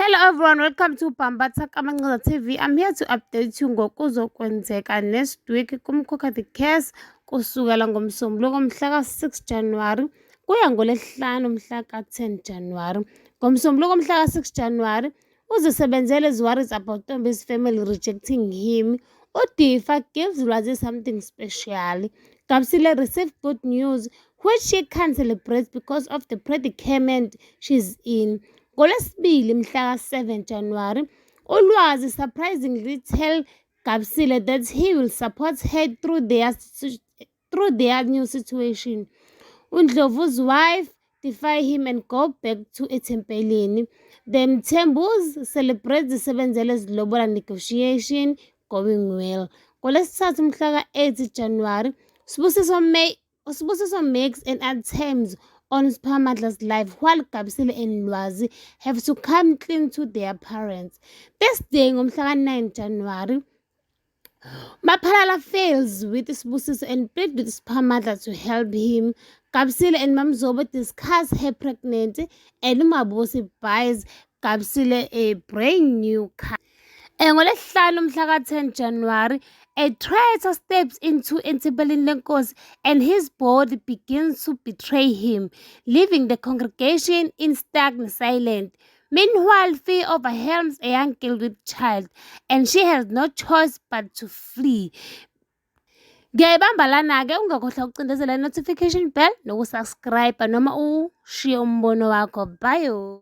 Hello everyone, welcome to Bambatha Kamangaza TV. I'm here to update you ngokuzokwenzeka next week kumkhokha the case kusukela ngomsombuluko mhla ka-6 January kuya ngolesihlanu mhla ka-10 January. Ngomsombuluko mhla ka-6 January uzisebenzele his worries about Ntombi's family rejecting him. Udifa gives Lwazi something special. Kapsile received good news which she can't celebrate because of the predicament she's in. NgoLwesibili mhla ka-7 January, uLwazi surprisingly tell Kapsile that he will support her through their new situation. UNdlovu's wife defy him and go back to eTempeleni. The Mthembus celebrate the Sebenzele's lobola negotiation going well. NgoLwesithathu mhla ka-8 January, Sibusiso makes an attempt on Spamadla's life while Kapsile and Lwazi have to come clean to their parents. This day ngomhla ka-9 January, Maphalala fails with Sibusiso and pleads with Spamadla to help him. Kapsile and Mamzobo discuss her pregnancy and Mabusi buys Kapsile a brand new car. NgoLwesihlanu mhla ka-10 January, a traitor steps into eTempeleni leNkosi and his body begins to betray him, leaving the congregation in stark silence. Meanwhile, fear overwhelms a young girl with child, and she has no choice but to flee. Ngiyayibamba lana-ke ungakhohlwa ukucindezela i-notification bell nokusubscribe noma ushiye umbono wakho. Bye.